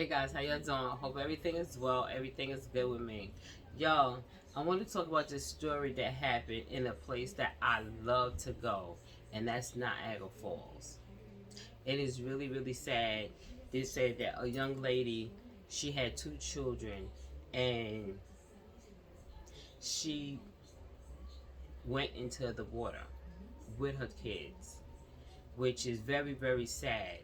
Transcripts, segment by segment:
Hey guys, how y'all doing? Hope everything is well. Everything is good with me. Yo, I want to talk about this story that happened in a place that I love to go, and that's Niagara Falls. It is really, really sad. They said that a young lady, she had two children, and she went into the water with her kids, which is very, very sad,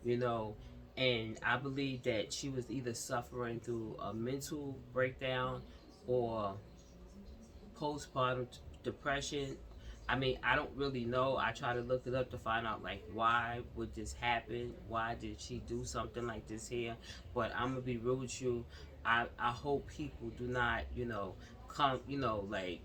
you know. And I believe that she was either suffering through a mental breakdown or postpartum depression. I mean, I don't really know. I try to look it up to find out like why would this happen? Why did she do something like this here? But I'm gonna be real with you. I hope people do not, come, like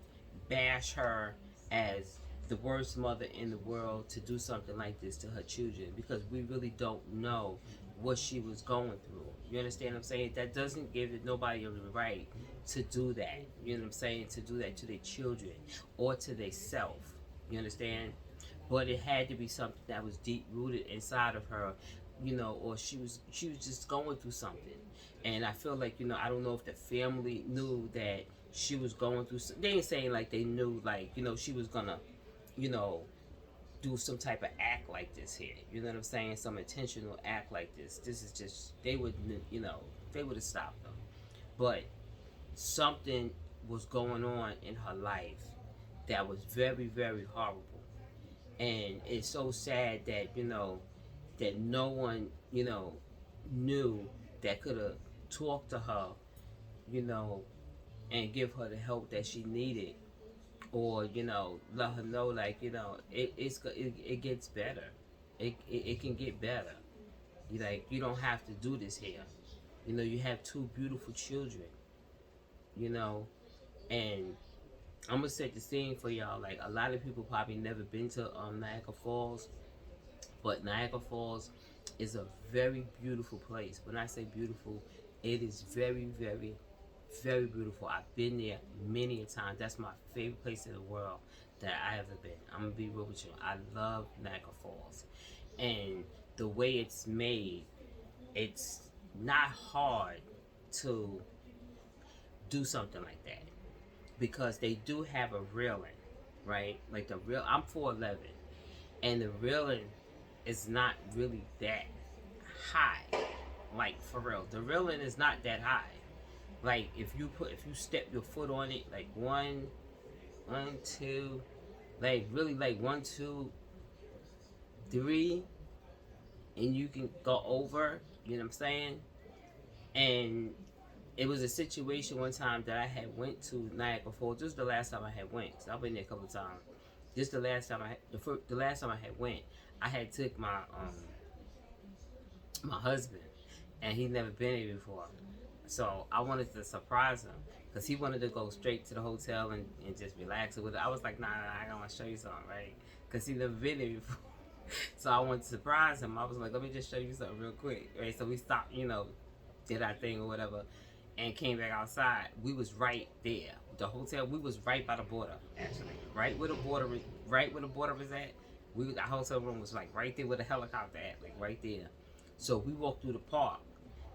bash her as the worst mother in the world to do something like this to her children, because we really don't know what she was going through. You understand what I'm saying? That doesn't give nobody a right to do that. You know what I'm saying? To do that to their children or to their self. You understand? But it had to be something that was deep rooted inside of her, or she was just going through something. And I feel like, I don't know if the family knew that she was going through. They ain't saying like they knew, like, she was gonna, you know, do some type of act like this here. You know what I'm saying? Some intentional act like this. This is just, they would, they would have stopped them. But something was going on in her life that was very, very horrible. And it's so sad that, that no one, knew that could have talked to her, you know, and give her the help that she needed, or let her know, like, it gets better. It can get better. You don't have to do this here. You have two beautiful children, you know and I'm gonna set the scene for y'all. Like, a lot of people probably never been to Niagara Falls, but Niagara Falls is a very beautiful place. When I say beautiful, it is very, very, very beautiful. I've been there many a time. That's my favorite place in the world that I ever been. I'm gonna be real with you. I love Niagara Falls, and the way it's made, it's not hard to do something like that, because they do have a railing, right? Like the real, I'm 4'11", and the railing is not really that high. Like, for real, the railing is not that high. Like, if you step your foot on it, like one, two, like really, like one, two, three, and you can go over. You know what I'm saying? And it was a situation one time that I had went to Niagara Falls. This is the last time I had went. Cause I've been there a couple of times. This the last time the last time I had went. I had took my husband, and he'd never been here before. So I wanted to surprise him, because he wanted to go straight to the hotel and just relax with it. I was like, nah, I want to show you something, right? Because he never been here before. So I wanted to surprise him. I was like, let me just show you something real quick, right? So we stopped, did our thing or whatever, and came back outside. We was right there. The hotel, we was right by the border, actually. Right where the border was at. Our hotel room was like right there where the helicopter at, like right there. So we walked through the park.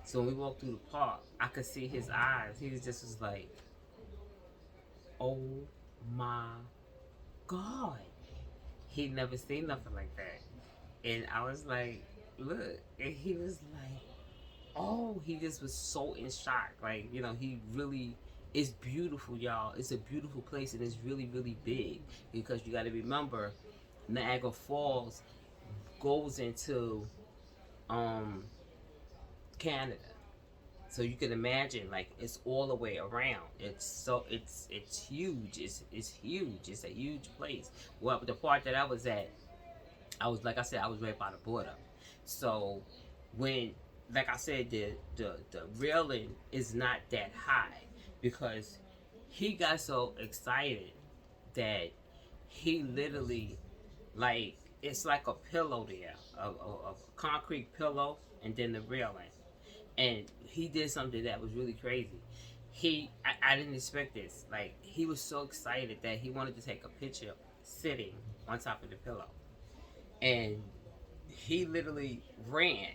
So when we walked through the park, I could see his eyes. He was like, oh my God. He'd never seen nothing like that. And I was like, look. And he was like, oh, he just was so in shock. Like, he really, it's beautiful, y'all. It's a beautiful place, and it's really, really big, because you got to remember, Niagara Falls goes into Canada. So you can imagine, like, it's all the way around. It's huge. It's huge. It's a huge place. Well, the part that I was at, I was, like I said, I was right by the border. So when, like I said, the railing is not that high, because he got so excited that he literally, like, it's like a pillow there, a concrete pillow, and then the railing. And he did something that was really crazy. I didn't expect this. Like, he was so excited that he wanted to take a picture sitting on top of the pillow. And he literally ran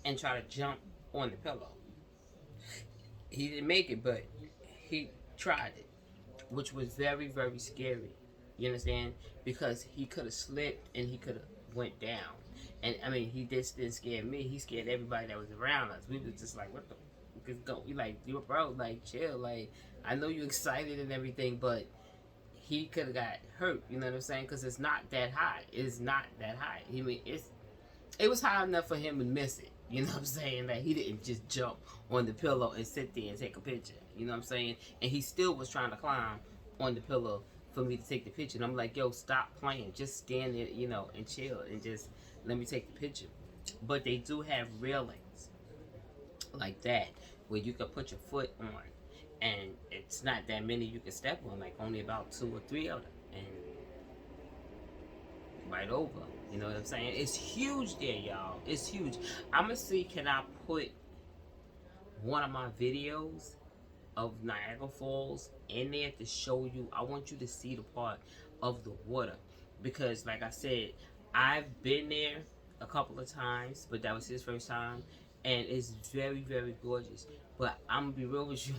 and tried to jump on the pillow. He didn't make it, but he tried it, which was very, very scary. You understand? Because he could have slipped and he could have went down. And I mean, he just didn't scare me. He scared everybody that was around us. We was just like, what the? We could go. We like, you bro, like chill. Like I know you excited and everything, but he could have got hurt. You know what I'm saying? Because it's not that high. It's not that high. I mean, it was high enough for him to miss it. You know what I'm saying? That he didn't just jump on the pillow and sit there and take a picture. You know what I'm saying? And he still was trying to climb on the pillow for me to take the picture. And I'm like, yo, stop playing. Just stand there, you know, and chill and just let me take the picture. But they do have railings like that where you can put your foot on. And it's not that many you can step on, like only about 2 or 3 of them. And right over. You know what I'm saying? It's huge there, y'all. It's huge. I'm going to see, can I put one of my videos of Niagara Falls in there to show you. I want you to see the part of the water. Because, like I said, I've been there a couple of times, but that was his first time. And it's very, very gorgeous. But I'm going to be real with you.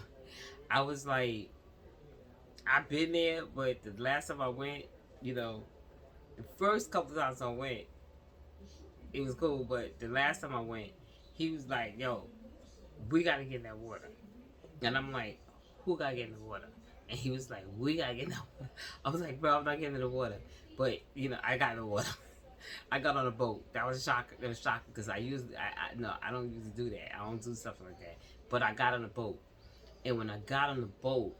I was like, I've been there, but the last time I went, you know, the first couple of times I went, it was cool, but the last time I went, he was like, yo, we got to get in that water. And I'm like, who got to get in the water? And he was like, we got to get in the water. I was like, bro, I'm not getting in the water. But, you know, I got in the water. I got on a boat. That was shocking. That was shocking because I don't usually do that. I don't do stuff like that. But I got on a boat. And when I got on the boat,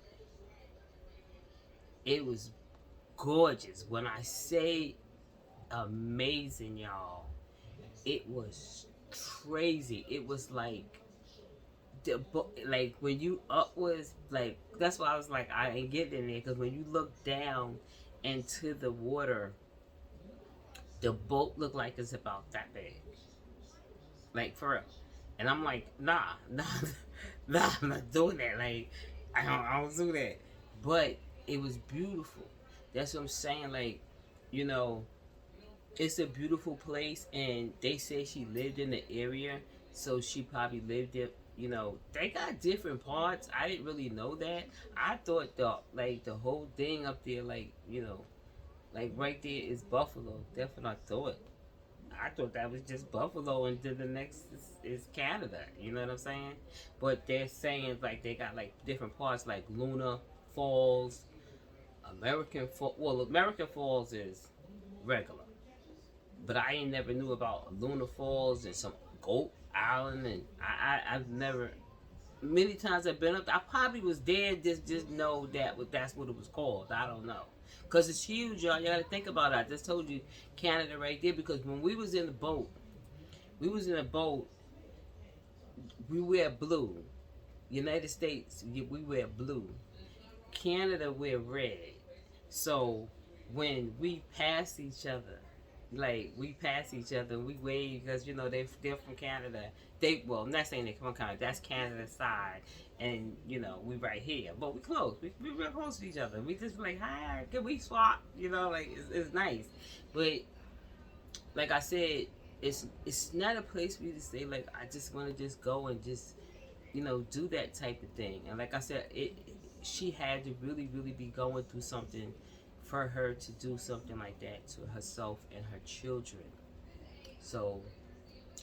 it was gorgeous. When I say amazing, y'all, it was crazy. It was like like when you upwards, like that's why I was like I ain't getting in there because when you look down into the water, the boat looked like it's about that big, like for real. And I'm like, nah, I'm not doing that. Like I don't do that. But it was beautiful. That's what I'm saying. Like, you know, it's a beautiful place, and they say she lived in the area, so she probably lived there. You know, they got different parts. I didn't really know that. I thought the whole thing up there, like, you know, like right there is Buffalo. That's what I thought. I thought that was just Buffalo, and then the next is Canada. You know what I'm saying? But they're saying like they got like different parts, like Luna Falls, American Falls. Well, American Falls is regular. But I ain't never knew about Luna Falls and some Goat Island, and I've never. Many times I've been up, I probably was there. Just know that that's what it was called. I don't know, cause it's huge, y'all. You got to think about it. I just told you Canada right there, because when we was in the boat, we wear blue. United States, we wear blue. Canada wear red. So when we pass each other, like we pass each other, we wave because you know they're from Canada. I'm not saying they're from Canada. That's Canada's side, and you know we right here, but we close. We real close to each other. We just like, hi, can we swap? You know, like it's nice, but like I said, it's not a place for you to say like I just want to just go and just do that type of thing. And like I said, she had to really really be going through something for her to do something like that to herself and her children. So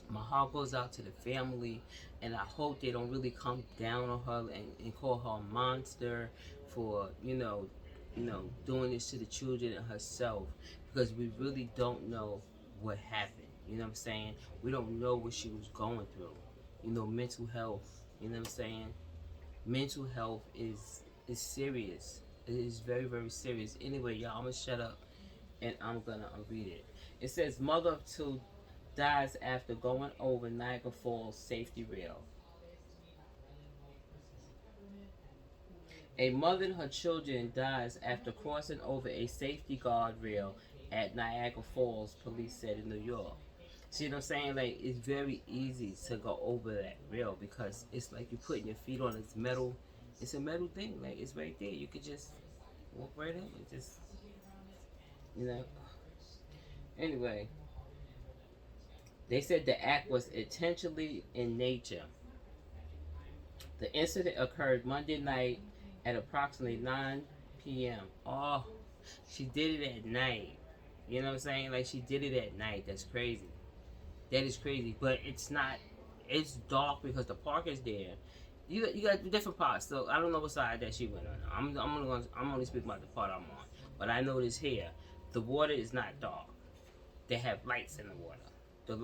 my heart goes out to the family, and I hope they don't really come down on her and call her a monster for doing this to the children and herself, because we really don't know what happened. You know what I'm saying? We don't know what she was going through. Mental health. You know what I'm saying? Mental health is serious. It is very, very serious. Anyway, y'all, I'm going to shut up and I'm going to read it. It says, mother of two dies after going over Niagara Falls safety rail. A mother and her children dies after crossing over a safety guard rail at Niagara Falls, police said in New York. See what I'm saying? Like, it's very easy to go over that rail because it's like you're putting your feet on this metal. It's a metal thing. Like, it's right there. You could just walk right in and just, Anyway, they said the act was intentionally in nature. The incident occurred Monday night at approximately 9 p.m. Oh, she did it at night. You know what I'm saying? Like, she did it at night. That's crazy. That is crazy. But it's not. It's dark because the park is there. You got different parts. So I don't know what side that she went on. I'm only speaking about the part I'm on. But I noticed here, the water is not dark. They have lights in the water. The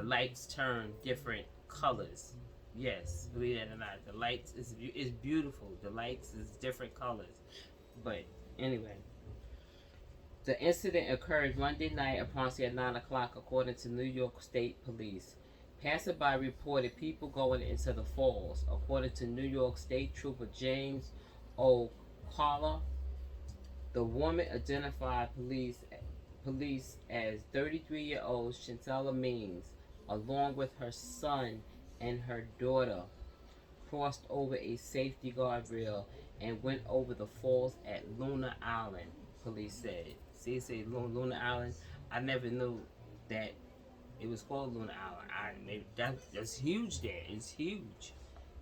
lights turn different colors. Yes, believe that or not, the lights is beautiful. The lights is different colors. But anyway, the incident occurred Monday night approximately at 9 o'clock, according to New York State Police. Passerby reported people going into the falls. According to New York State Trooper James O'Connor, the woman identified police as 33-year-old Chantella Means, along with her son and her daughter, crossed over a safety guardrail and went over the falls at Luna Island, police said. See, it said Luna Island. I never knew that it was called Luna Island. That's huge there. It's huge.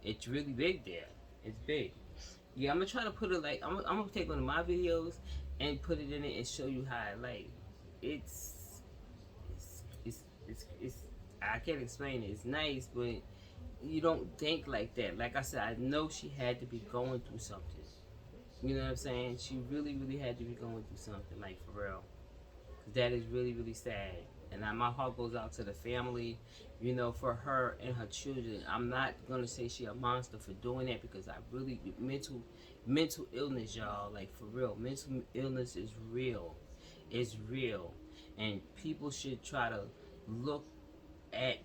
It's really big there. It's big. Yeah, I'm gonna try to put it like I'm gonna take one of my videos and put it in it and show you how like it's it's I can't explain it. It's nice, but you don't think like that. Like I said, I know she had to be going through something. You know what I'm saying? She really, really had to be going through something, like for real. That is really, really sad. And my heart goes out to the family, you know, for her and her children. I'm not gonna say she a monster for doing that because I really mental illness, y'all. Like for real, mental illness is real. It's real, and people should try to look at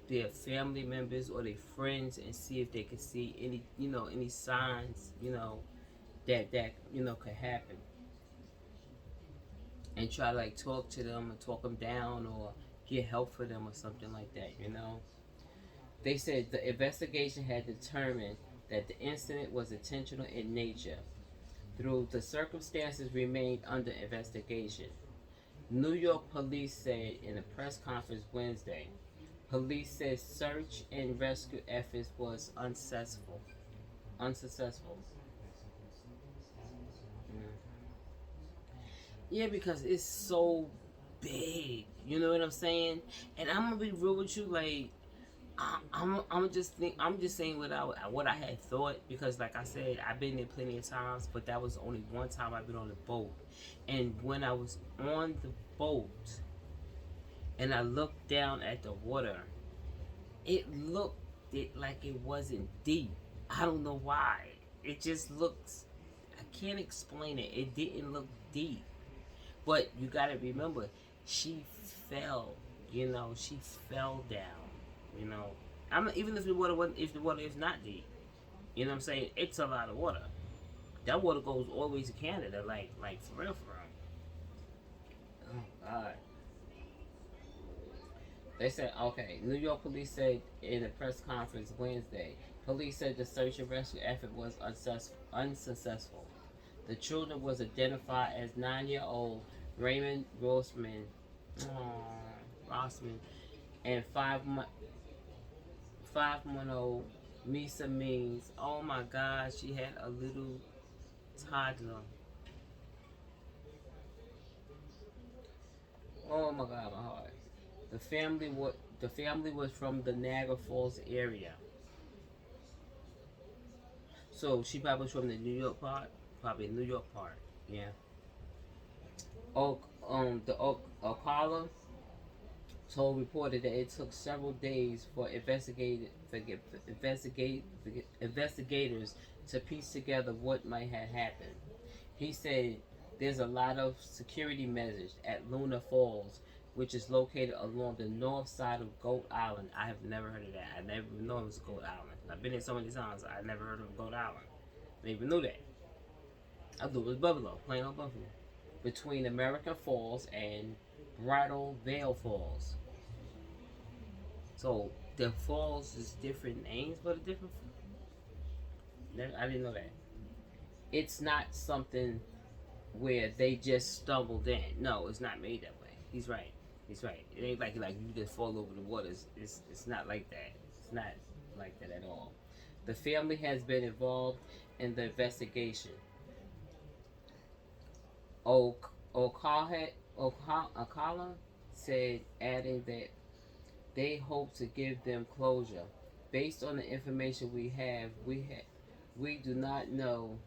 their family members or their friends and see if they can see any, you know, any signs, you know, that you know could happen, and try to like talk to them and talk them down or get help for them or something like that, you know. They said the investigation had determined that the incident was intentional in nature, though the circumstances remained under investigation. New York police said in a press conference Wednesday. Police said search and rescue efforts was unsuccessful. Unsuccessful. Yeah, because it's so big. You know what I'm saying? And I'm gonna be real with you, like I'm just saying what I had thought, because like I said, I've been there plenty of times, but that was only one time I've been on the boat. And when I was on the boat and I looked down at the water, it looked like it wasn't deep. I don't know why. It just looks, I can't explain it. It didn't look deep. But you gotta remember, she fell. You know, she fell down. You know, even if the water wasn't, if the water is not deep, you know what I'm saying? It's a lot of water. That water goes all the way to Canada, like for real, for real. Oh God. They said, okay. New York police said in a press conference Wednesday, police said the search and rescue effort was unsuccessful. The children was identified as 9-year-old Raymond Rossman, and 5-month-old Misa Means. Oh my God, she had a little toddler. Oh my God, my heart. The family was from the Niagara Falls area. So she probably was from the New York part. Probably New York part. Yeah. Ocala told reported that it took several days for investigators to piece together what might have happened. He said there's a lot of security measures at Luna Falls, which is located along the north side of Goat Island. I have never heard of that. I never even known it was Goat Island. I've been there so many times, I never heard of Goat Island. I didn't even know that. I thought it was Buffalo, plain old Buffalo. Between American Falls and Bridal Veil Falls. So the falls is different names, but a different. I didn't know that. It's not something where they just stumbled in. No, it's not made that way. He's right. He's right. It ain't like you just fall over the water. It's not like that. It's not like that at all. The family has been involved in the investigation. Okala said, adding that they hope to give them closure. Based on the information we do not know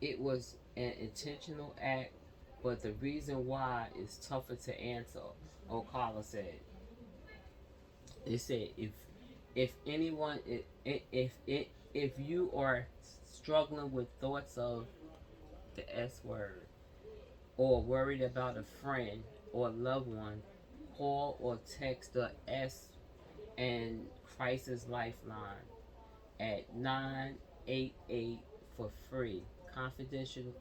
it was an intentional act, but the reason why is tougher to answer. Okala said. They said if anyone if you are struggling with thoughts of the S word or worried about a friend or loved one, call or text the S and Crisis Lifeline at 988 for free. Confidential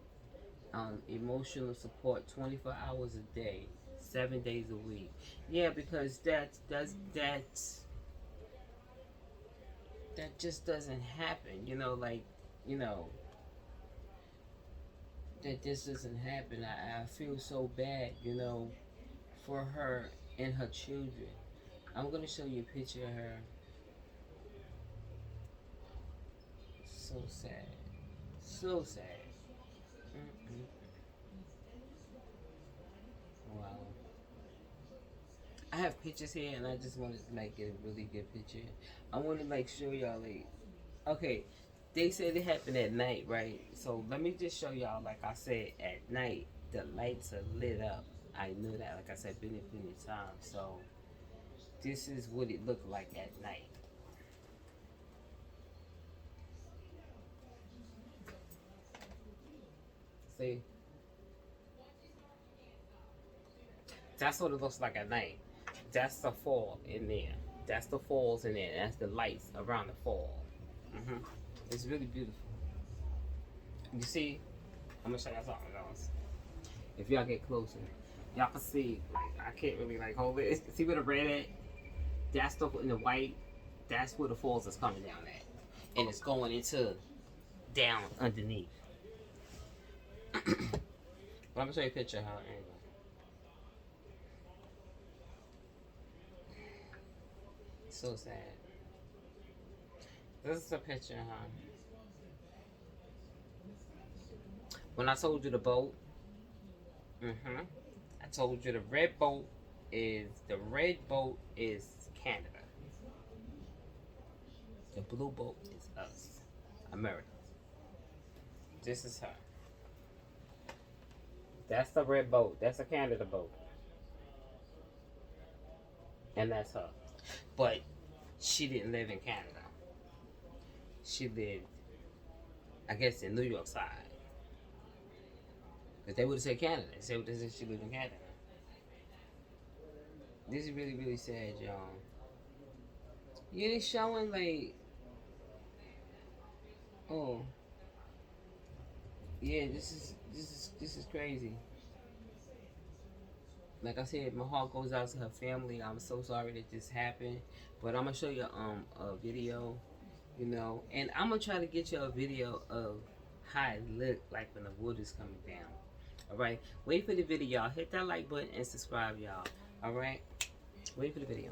emotional support 24 hours a day, 7 days a week. Yeah, because that just doesn't happen. You know that this doesn't happen. I feel so bad, for her and her children. I'm gonna show you a picture of her. So sad. So sad. Mm-mm. Wow. I have pictures here, and I just wanted to get a really good picture. I want to show y'all okay. They said it happened at night, right? So let me just show y'all. Like I said, at night the lights are lit up. I knew that. Like I said, plenty of times. So this is what it looked like at night. See? That's what it looks like at night. That's the fall in there. That's the falls in there. That's the lights around the fall. It's really beautiful. You see? I'm gonna show y'all something else. If y'all get closer, y'all can see. I can't really hold it. See where the red at? That's the in the white. That's where the falls is coming down at, and it's going into down underneath. But I'm gonna show you a picture of how anyway. So sad. This is a picture, huh? When I told you the boat, I told you the red boat is Canada. The blue boat is us, America. This is her. That's the red boat. That's a Canada boat. And that's her. But she didn't live in Canada. She lived, I guess, in New York side. Because they would have said Canada. They said she lived in Canada. This is really, really sad, y'all. Yeah, they showing oh, yeah, this is crazy. Like I said, my heart goes out to her family. I'm so sorry that this happened, but I'm gonna show you a video, and I'm gonna try to get you a video of how it looked like when the water's coming down. All right, wait for the video, y'all. Hit that like button and subscribe, y'all. All right, wait for the video.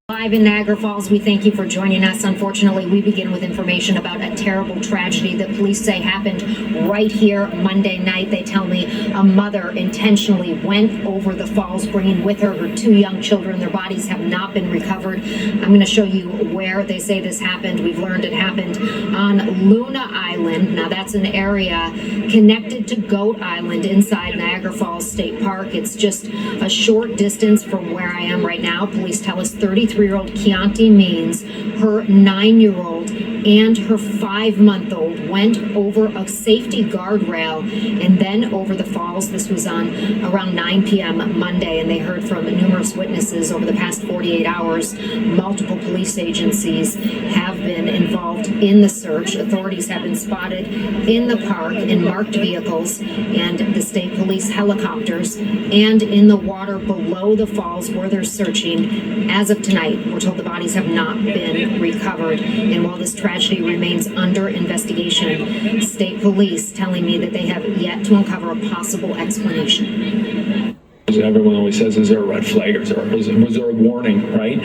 Live in Niagara Falls, we thank you for joining us. Unfortunately, we begin with information about a terrible tragedy that police say happened right here Monday night. They tell me a mother intentionally went over the falls, bringing with her her 2 young children. Their bodies have not been recovered. I'm going to show you where they say this happened. We've learned it happened on Luna Island. Now, that's an area connected to Goat Island inside Niagara Falls State Park. It's just a short distance from where I am right now. Police tell us 33-year-old Keontae Means, her 9-year-old, and her 5-month-old went over a safety guardrail and then over the falls. This was on around 9 p.m. Monday, and they heard from numerous witnesses over the past 48 hours. Multiple police agencies have been involved in the search. Authorities have been spotted in the park in marked vehicles and the state police helicopters and in the water below the falls where they're searching. As of tonight, we're told the bodies have not been recovered. And while this tragedy remains under investigation, state police telling me that they have yet to uncover a possible explanation. Everyone always says, "Is there a red flag? Was there a warning?" Right?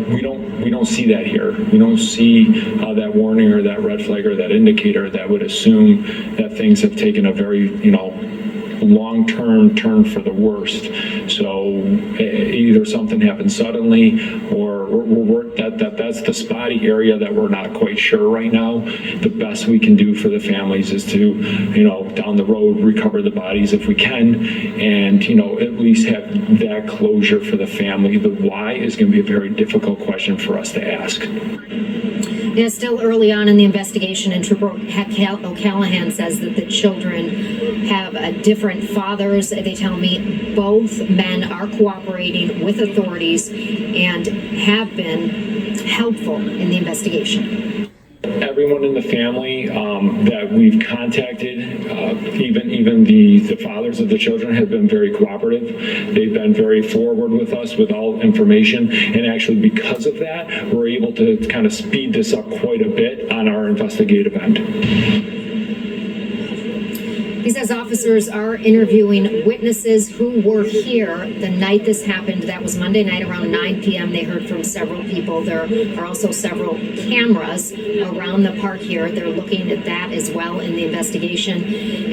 We don't see that here. We don't see that warning or that red flag or that indicator that would assume that things have taken a very long-term turn for the worst. So either something happened suddenly, or that's the spotty area that we're not quite sure right now. The best we can do for the families is to, down the road, recover the bodies if we can, and at least have that closure for the family. The why is going to be a very difficult question for us to ask. Yeah, still early on in the investigation, and Trooper O'Callahan says that the children have different fathers. They tell me both men are cooperating with authorities and have been helpful in the investigation. Everyone in the family that we've contacted, even the fathers of the children, have been very cooperative. They've been very forward with us with all information, and actually because of that, we're able to kind of speed this up quite a bit on our investigative end. He says officers are interviewing witnesses who were here the night this happened. That was Monday night around 9 p.m. They heard from several people. There are also several cameras around the park here. They're looking at that as well in the investigation.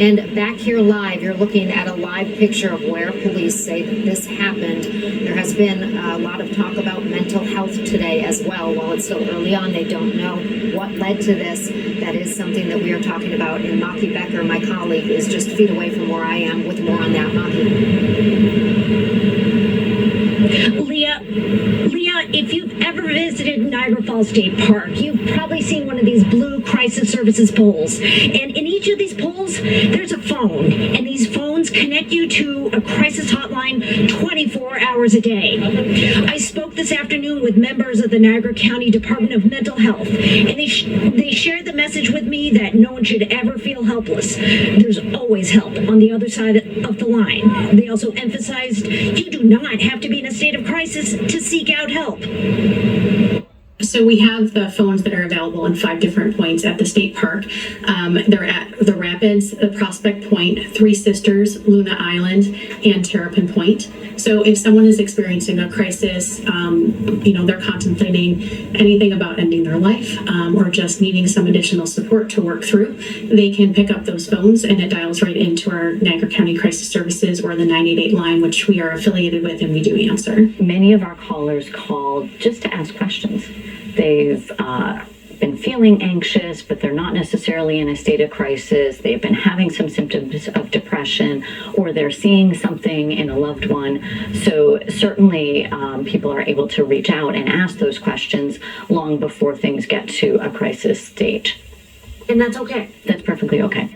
And back here live, you're looking at a live picture of where police say that this happened. There has been a lot of talk about mental health today as well. While it's still early on, they don't know what led to this. That is something that we are talking about. And Maki Becker, my colleague, is just feet away from where I am with more on that. Leah, if you've ever visited Niagara Falls State Park, you've probably seen one of these blue crisis services poles. And in each of these poles, there's a phone. And these phones connect you to a crisis hotline 24 hours a day. I spoke this afternoon with members of the Niagara County Department of Mental Health, and they shared the message with me that no one should ever feel helpless. There's always help on the other side of the line. They also emphasized you do not have to be in a state of crisis to seek out help. So we have the phones that are available in 5 different points at the state park. They're at the Rapids, the Prospect Point, Three Sisters, Luna Island, and Terrapin Point. So if someone is experiencing a crisis, they're contemplating anything about ending their life or just needing some additional support to work through, they can pick up those phones, and it dials right into our Niagara County Crisis Services or the 988 line, which we are affiliated with, and we do answer. Many of our callers called just to ask questions. They've been feeling anxious, but they're not necessarily in a state of crisis. They've been having some symptoms of depression, or they're seeing something in a loved one. So certainly people are able to reach out and ask those questions long before things get to a crisis stage. And that's okay. That's perfectly okay.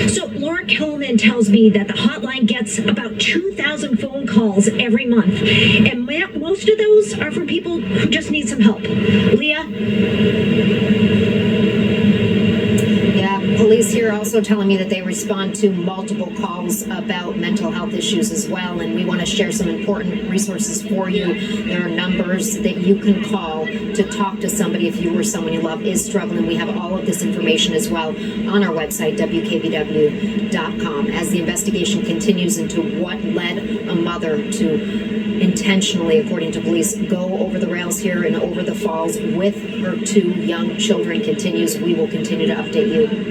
So Laura Kellman tells me that the hotline gets about 2,000 phone calls every month, and most of those are from people who just need some help. Leah? Yeah, police here also telling me that they respond to multiple calls about mental health issues as well, and we want to share some important resources for you. There are numbers that you can call to talk to somebody if you or someone you love is struggling. We have all of this information as well on our website, WKBW.com, as the investigation continues into what led a mother to intentionally, according to police, go over the rails here and over the falls with her 2 young children continues. We will continue to update you.